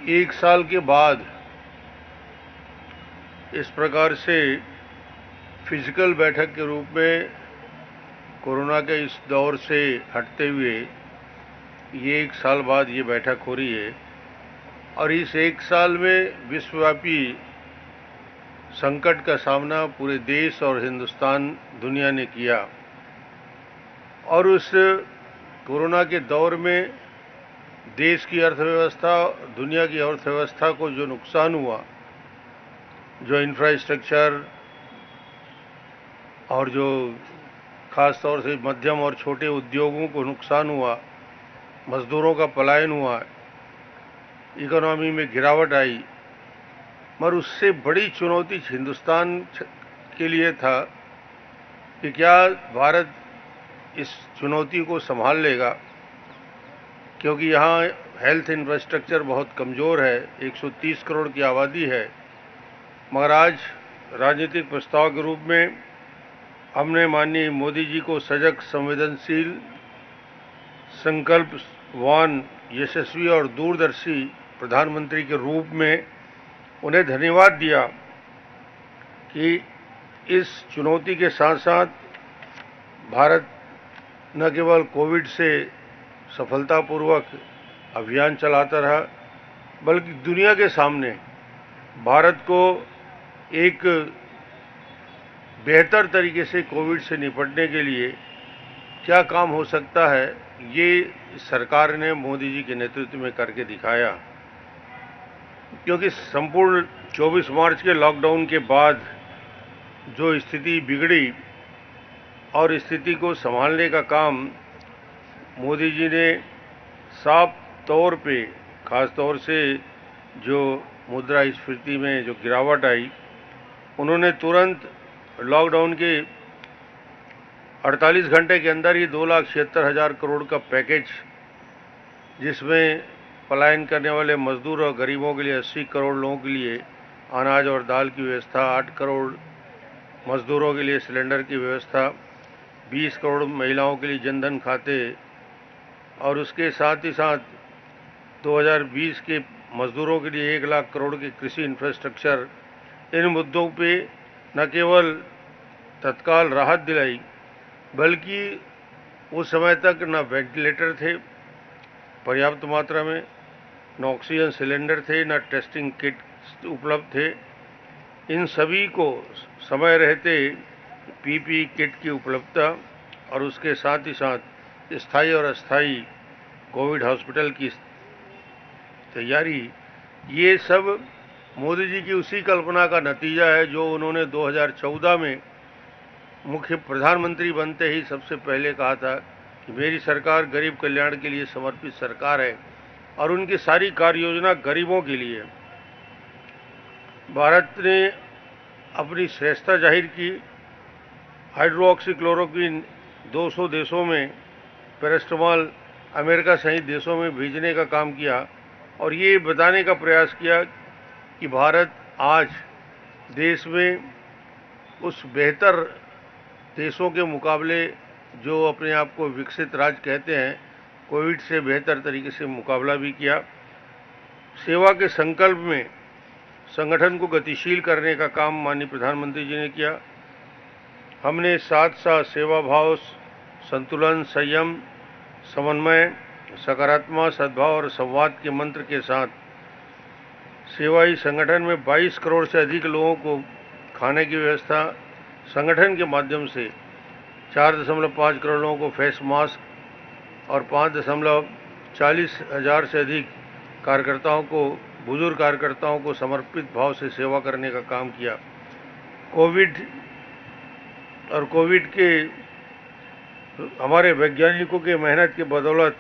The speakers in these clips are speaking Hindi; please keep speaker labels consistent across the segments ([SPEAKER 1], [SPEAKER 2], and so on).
[SPEAKER 1] एक साल के बाद इस प्रकार से फिजिकल बैठक के रूप में कोरोना के इस दौर से हटते हुए ये एक साल बाद ये बैठक हो रही है और इस एक साल में विश्वव्यापी संकट का सामना पूरे देश और हिंदुस्तान दुनिया ने किया और उस कोरोना के दौर में देश की अर्थव्यवस्था, दुनिया की अर्थव्यवस्था को जो नुकसान हुआ, जो इंफ्रास्ट्रक्चर और जो खास तौर से मध्यम और छोटे उद्योगों को नुकसान हुआ, मजदूरों का पलायन हुआ, इकोनॉमी में गिरावट आई, मगर उससे बड़ी चुनौती हिंदुस्तान के लिए था कि क्या भारत इस चुनौती को संभाल लेगा, क्योंकि यहाँ हेल्थ इंफ्रास्ट्रक्चर बहुत कमज़ोर है, 130 करोड़ की आबादी है। मगर आज राजनीतिक प्रस्ताव के रूप में हमने माननीय मोदी जी को सजग, संवेदनशील, संकल्पवान, यशस्वी और दूरदर्शी प्रधानमंत्री के रूप में उन्हें धन्यवाद दिया कि इस चुनौती के साथ साथ भारत न केवल कोविड से सफलतापूर्वक अभियान चलाता रहा, बल्कि दुनिया के सामने भारत को एक बेहतर तरीके से कोविड से निपटने के लिए क्या काम हो सकता है, ये सरकार ने मोदी जी के नेतृत्व में करके दिखाया। क्योंकि संपूर्ण 24 मार्च के लॉकडाउन के बाद जो स्थिति बिगड़ी और स्थिति को संभालने का काम मोदी जी ने साफ तौर पे, खास तौर से जो मुद्रास्फीति में जो गिरावट आई, उन्होंने तुरंत लॉकडाउन के 48 घंटे के अंदर ही 2,76,000 करोड़ का पैकेज, जिसमें पलायन करने वाले मजदूर और गरीबों के लिए 80 करोड़ लोगों के लिए अनाज और दाल की व्यवस्था, 8 करोड़ मजदूरों के लिए सिलेंडर की व्यवस्था, 20 करोड़ महिलाओं के लिए जनधन खाते और उसके साथ ही साथ 2020 के मजदूरों के लिए 1 लाख करोड़ के कृषि इंफ्रास्ट्रक्चर, इन मुद्दों पे न केवल तत्काल राहत दिलाई, बल्कि उस समय तक न वेंटिलेटर थे पर्याप्त मात्रा में, न ऑक्सीजन सिलेंडर थे, न टेस्टिंग किट उपलब्ध थे। इन सभी को समय रहते पीपीई किट की उपलब्धता और उसके साथ ही साथ स्थायी और अस्थायी कोविड हॉस्पिटल की तैयारी, ये सब मोदी जी की उसी कल्पना का नतीजा है जो उन्होंने 2014 में मुख्य प्रधानमंत्री बनते ही सबसे पहले कहा था कि मेरी सरकार गरीब कल्याण के लिए समर्पित सरकार है और उनकी सारी कार्य योजना गरीबों के लिए। भारत ने अपनी श्रेष्ठता जाहिर की, हाइड्रोक्सीक्लोरोक्विन 200 देशों में, पैरास्टामोल अमेरिका सहित देशों में भेजने का काम किया और ये बताने का प्रयास किया कि भारत आज देश में उस बेहतर देशों के मुकाबले, जो अपने आप को विकसित राज्य कहते हैं, कोविड से बेहतर तरीके से मुकाबला भी किया। सेवा के संकल्प में संगठन को गतिशील करने का काम माननीय प्रधानमंत्री जी ने किया। हमने साथ साथ सेवा भाव, संतुलन, संयम, समन्वय, सकारात्मक सद्भाव और संवाद के मंत्र के साथ सेवाई संगठन में 22 करोड़ से अधिक लोगों को खाने की व्यवस्था, संगठन के माध्यम से 4.5 करोड़ लोगों को फेस मास्क और 5.40 से अधिक कार्यकर्ताओं को, बुजुर्ग कार्यकर्ताओं को समर्पित भाव से सेवा करने का काम किया। कोविड के हमारे वैज्ञानिकों के मेहनत की बदौलत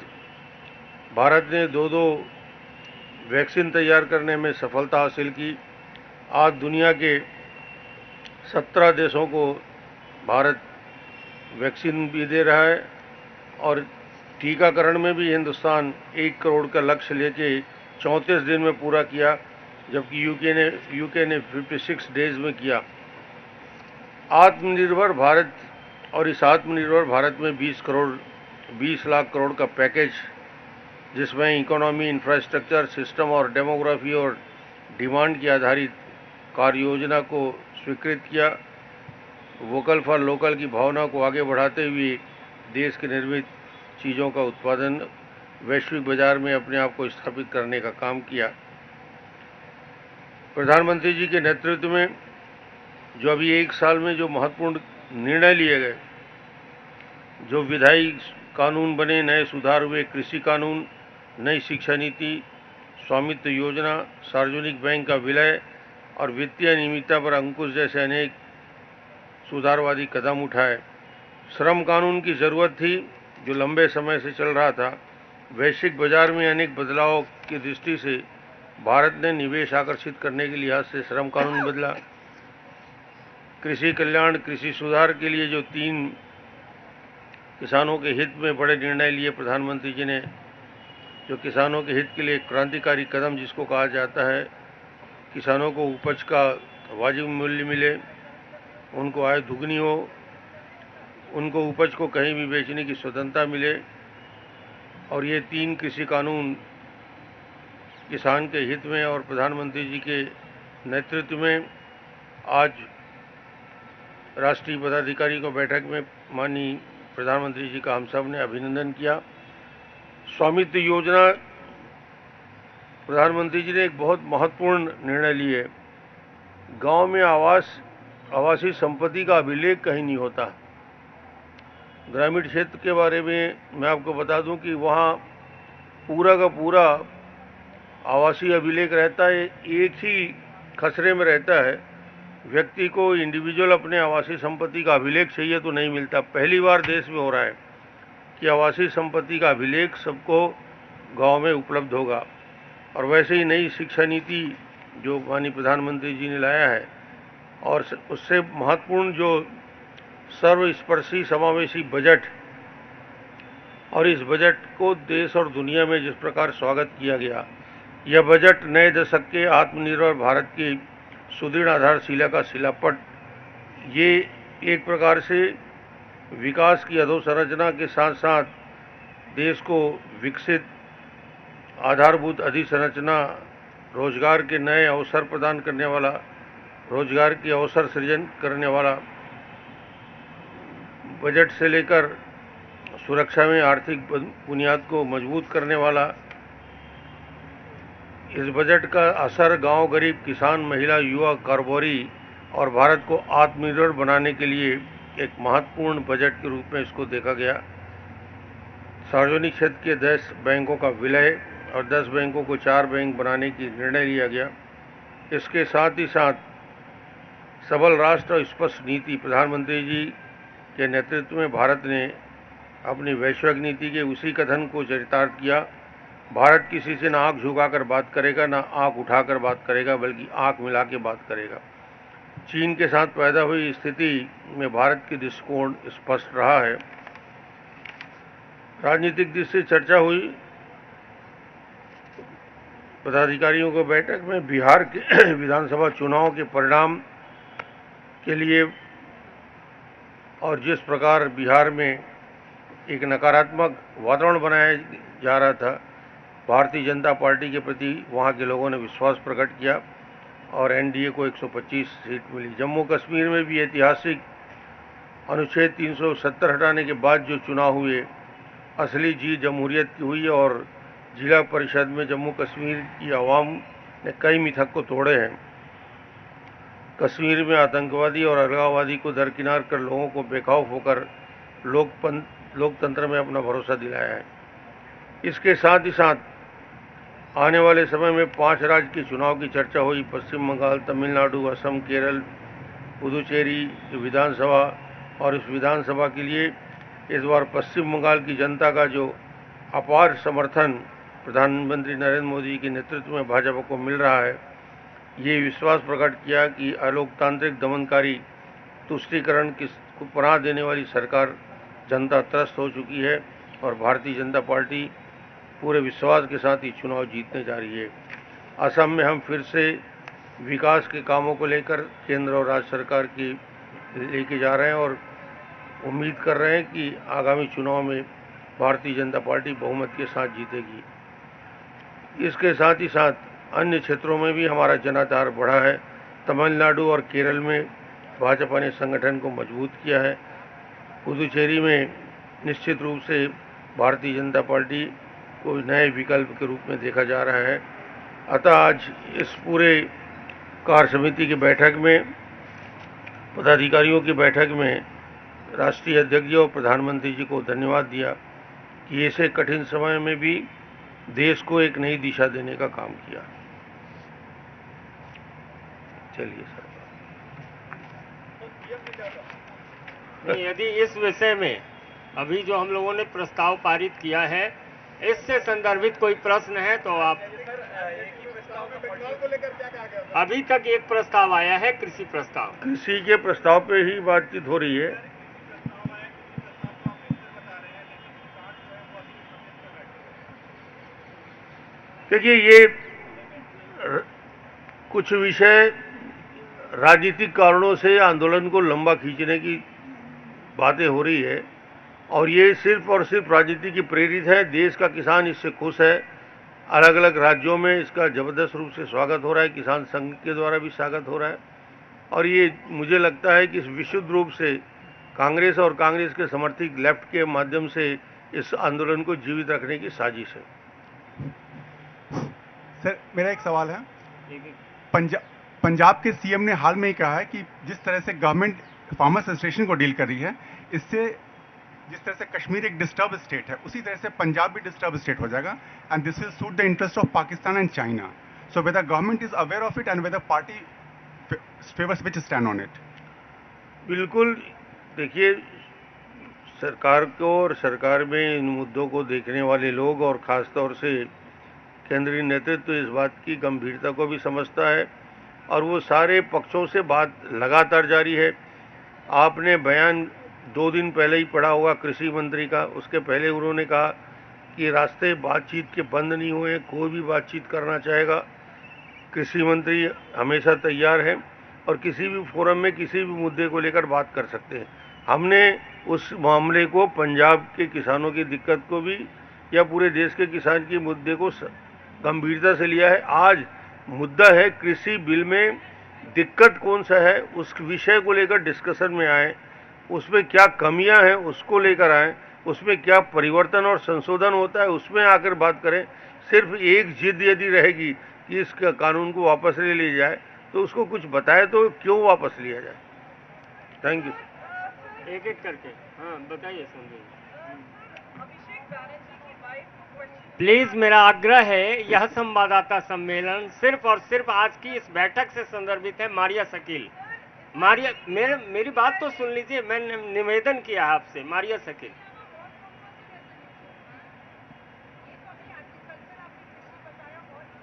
[SPEAKER 1] भारत ने 2 वैक्सीन तैयार करने में सफलता हासिल की। आज दुनिया के 17 देशों को भारत वैक्सीन भी दे रहा है और टीकाकरण में भी हिंदुस्तान 1 करोड़ का लक्ष्य लेके 34 दिन में पूरा किया, जबकि यूके ने 56 डेज में किया। आत्मनिर्भर भारत, और इस आत्मनिर्भर भारत में 20 लाख करोड़ का पैकेज जिसमें इकोनॉमी, इंफ्रास्ट्रक्चर, सिस्टम और डेमोग्राफी और डिमांड की आधारित कार्य योजना को स्वीकृत किया। वोकल फॉर लोकल की भावना को आगे बढ़ाते हुए देश के निर्मित चीज़ों का उत्पादन वैश्विक बाजार में अपने आप को स्थापित करने का काम किया। प्रधानमंत्री जी के नेतृत्व में जो अभी एक साल में जो महत्वपूर्ण निर्णय लिए गए, जो विधायी कानून बने, नए सुधार हुए, कृषि कानून, नई शिक्षा नीति, स्वामित्व योजना, सार्वजनिक बैंक का विलय और वित्तीय अनियमितता पर अंकुश जैसे अनेक सुधारवादी कदम उठाए। श्रम कानून की जरूरत थी जो लंबे समय से चल रहा था। वैश्विक बाजार में अनेक बदलाव की दृष्टि से भारत ने निवेश आकर्षित करने के लिहाज से श्रम कानून बदला। कृषि कल्याण, कृषि सुधार के लिए जो 3 किसानों के हित में बड़े निर्णय लिए प्रधानमंत्री जी ने, जो किसानों के हित के लिए क्रांतिकारी कदम जिसको कहा जाता है, किसानों को उपज का वाजिब मूल्य मिले, उनको आय दुगनी हो, उनको उपज को कहीं भी बेचने की स्वतंत्रता मिले, और ये 3 कृषि कानून किसान के हित में और प्रधानमंत्री जी के नेतृत्व में आज राष्ट्रीय पदाधिकारी को बैठक में माननीय प्रधानमंत्री जी का हम सब ने अभिनंदन किया। स्वामित्व योजना, प्रधानमंत्री जी ने एक बहुत महत्वपूर्ण निर्णय लिए। गांव में आवासीय संपत्ति का अभिलेख कहीं नहीं होता। ग्रामीण क्षेत्र के बारे में मैं आपको बता दूं कि वहाँ पूरा का पूरा आवासीय अभिलेख रहता है, एक ही खसरे में रहता है। व्यक्ति को इंडिविजुअल अपने आवासीय संपत्ति का अभिलेख चाहिए तो नहीं मिलता। पहली बार देश में हो रहा है कि आवासीय संपत्ति का अभिलेख सबको गांव में उपलब्ध होगा। और वैसे ही नई शिक्षा नीति जो माननीय प्रधानमंत्री जी ने लाया है, और उससे महत्वपूर्ण जो सर्वस्पर्शी समावेशी बजट, और इस बजट को देश और दुनिया में जिस प्रकार स्वागत किया गया, यह बजट नए दशक के आत्मनिर्भर भारत की सुदृढ़ आधारशिला का शिलापट, ये एक प्रकार से विकास की अधोसंरचना के साथ साथ देश को विकसित आधारभूत अधिसंरचना, रोजगार के नए अवसर प्रदान करने वाला, रोजगार के अवसर सृजन करने वाला बजट से लेकर सुरक्षा में आर्थिक बुनियाद को मजबूत करने वाला, इस बजट का असर गांव, गरीब, किसान, महिला, युवा, कारोबारी और भारत को आत्मनिर्भर बनाने के लिए एक महत्वपूर्ण बजट के रूप में इसको देखा गया। सार्वजनिक क्षेत्र के 10 बैंकों का विलय और 10 बैंकों को 4 बैंक बनाने की निर्णय लिया गया। इसके साथ ही साथ सबल राष्ट्र और स्पष्ट नीति, प्रधानमंत्री जी के नेतृत्व में भारत ने अपनी वैश्विक नीति के उसी कथन को चरितार्थ किया। भारत किसी से ना आंख झुकाकर बात करेगा, ना आंख उठाकर बात करेगा, बल्कि आंख मिला के बात करेगा। चीन के साथ पैदा हुई स्थिति में भारत की दृष्टिकोण स्पष्ट रहा है। राजनीतिक दृष्टि से चर्चा हुई पदाधिकारियों को बैठक में बिहार के विधानसभा चुनाव के परिणाम के लिए, और जिस प्रकार बिहार में एक नकारात्मक वातावरण बनाया जा रहा था, भारतीय जनता पार्टी के प्रति वहां के लोगों ने विश्वास प्रकट किया और एनडीए को 125 सीट मिली। जम्मू कश्मीर में भी ऐतिहासिक अनुच्छेद 370 हटाने के बाद जो चुनाव हुए, असली जीत जमहूरियत की हुई और जिला परिषद में जम्मू कश्मीर की आवाम ने कई मिथक को तोड़े हैं। कश्मीर में आतंकवादी और अलगाववादी को दरकिनार कर लोगों को बेखौफ होकर लोकतंत्र में अपना भरोसा दिलाया है। इसके साथ ही साथ आने वाले समय में 5 राज्य के चुनाव की चर्चा हुई। पश्चिम बंगाल, तमिलनाडु, असम, केरल, पुदुचेरी विधानसभा, और इस विधानसभा के लिए इस बार पश्चिम बंगाल की जनता का जो अपार समर्थन प्रधानमंत्री नरेंद्र मोदी के नेतृत्व में भाजपा को मिल रहा है, ये विश्वास प्रकट किया कि अलोकतांत्रिक, दमनकारी, तुष्टीकरण को पनाह देने वाली सरकार जनता त्रस्त हो चुकी है और भारतीय जनता पार्टी पूरे विश्वास के साथ ये चुनाव जीतने जा रही है। असम में हम फिर से विकास के कामों को लेकर केंद्र और राज्य सरकार की लेके जा रहे हैं और उम्मीद कर रहे हैं कि आगामी चुनाव में भारतीय जनता पार्टी बहुमत के साथ जीतेगी। इसके साथ ही साथ अन्य क्षेत्रों में भी हमारा जनाधार बढ़ा है। तमिलनाडु और केरल में भाजपा ने संगठन को मजबूत किया है। पुदुचेरी में निश्चित रूप से भारतीय जनता पार्टी को नए विकल्प के रूप में देखा जा रहा है। अतः आज इस पूरे कार्य समिति की बैठक में, पदाधिकारियों की बैठक में राष्ट्रीय अध्यक्ष और प्रधानमंत्री जी को धन्यवाद दिया कि ऐसे कठिन समय में भी देश को एक नई दिशा देने का काम किया। चलिए सर।
[SPEAKER 2] यदि इस विषय में अभी जो हम लोगों ने प्रस्ताव पारित किया है, इससे संदर्भित कोई प्रश्न है तो आप। अभी तक एक प्रस्ताव आया है, कृषि प्रस्ताव।
[SPEAKER 1] कृषि के प्रस्ताव पे ही बातचीत हो रही है। देखिए, ये कुछ विषय राजनीतिक कारणों से आंदोलन को लंबा खींचने की बातें हो रही है और ये सिर्फ और सिर्फ राजनीति की प्रेरित है। देश का किसान इससे खुश है। अलग अलग राज्यों में इसका जबरदस्त रूप से स्वागत हो रहा है, किसान संघ के द्वारा भी स्वागत हो रहा है और ये मुझे लगता है कि इस विशुद्ध रूप से कांग्रेस और कांग्रेस के समर्थित लेफ्ट के माध्यम से इस आंदोलन को जीवित रखने की साजिश है।
[SPEAKER 3] सर, मेरा एक सवाल है। पंजाब के सीएम ने हाल में ही कहा है कि जिस तरह से गवर्नमेंट फार्मर्स एसोसिएशन को डील कर रही है, इससे जिस तरह से कश्मीर एक डिस्टर्ब स्टेट है, उसी तरह से पंजाब भी डिस्टर्ब स्टेट हो जाएगा and this will suit the interest of Pakistan and China. So whether government is aware of it and whether party favours which stand on it.
[SPEAKER 1] बिल्कुल, देखिए, सरकार को और सरकार में इन मुद्दों को देखने वाले लोग और ख़ासतौर से केंद्रीय नेतृत्व इस बात की गंभीरता को भी समझता है और वो सारे पक्षों से बात लगातार जारी है। आपने बयान 2 दिन पहले ही पढ़ा होगा कृषि मंत्री का। उसके पहले उन्होंने कहा कि रास्ते बातचीत के बंद नहीं हुए, कोई भी बातचीत करना चाहेगा, कृषि मंत्री हमेशा तैयार है और किसी भी फोरम में किसी भी मुद्दे को लेकर बात कर सकते हैं। हमने उस मामले को, पंजाब के किसानों की दिक्कत को भी या पूरे देश के किसान की मुद्दे को गंभीरता से लिया है। आज मुद्दा है कृषि बिल में दिक्कत कौन सा है, उस विषय को लेकर डिस्कशन में आए, उसमें क्या कमियां हैं उसको लेकर आए, उसमें क्या परिवर्तन और संशोधन होता है उसमें आकर बात करें। सिर्फ एक जिद यदि रहेगी कि इस कानून को वापस ले लिया जाए तो उसको कुछ बताए तो क्यों वापस लिया जाए। Thank you.
[SPEAKER 2] एक एक करके हाँ बताइए संजय। प्लीज, मेरा आग्रह है, यह संवाददाता सम्मेलन सिर्फ और सिर्फ आज की इस बैठक से संदर्भित है। मारिया शकील, मेरी बात तो सुन लीजिए, मैंने निवेदन किया है आपसे। मारिया शकील,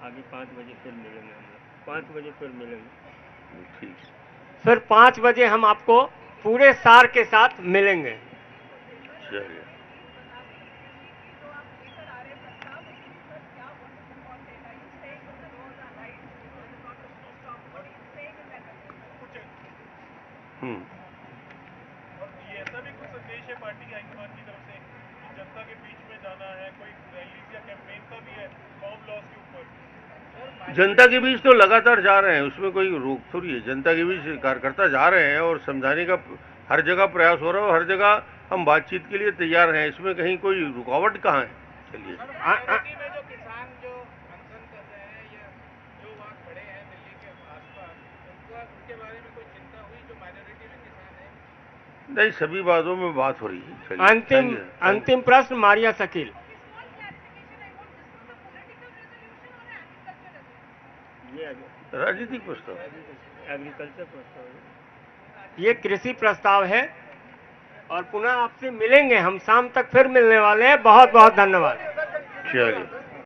[SPEAKER 2] अभी 5 बजे फिर मिलेंगे हम लोग। 5 बजे फिर मिलेंगे।
[SPEAKER 1] ठीक,
[SPEAKER 2] फिर 5 बजे हम आपको पूरे सार के साथ मिलेंगे।
[SPEAKER 1] चलिए।
[SPEAKER 4] और ये ऐसा भी कुछ संदेश है पार्टी के हाईकमान की तरफ से कि जनता के बीच में जाना है, कोई रैली या कैंपेन का भी है फार्म लॉस के ऊपर?
[SPEAKER 1] जनता के बीच तो लगातार जा रहे हैं, उसमें कोई रोक थोड़ी है। जनता के बीच कार्यकर्ता जा रहे हैं और समझाने का हर जगह प्रयास हो रहा है और हर जगह हम बातचीत के लिए तैयार हैं। इसमें कहीं कोई रुकावट कहाँ है। चलिए। नहीं, सभी बातों में बात हो रही है।
[SPEAKER 2] अंतिम प्रश्न मारिया शकील।
[SPEAKER 1] राजनीतिक प्रस्ताव,
[SPEAKER 2] एग्रीकल्चर प्रस्ताव, ये कृषि प्रस्ताव है और पुनः आपसे मिलेंगे हम। शाम तक फिर मिलने वाले हैं। बहुत बहुत धन्यवाद।
[SPEAKER 1] चलिए।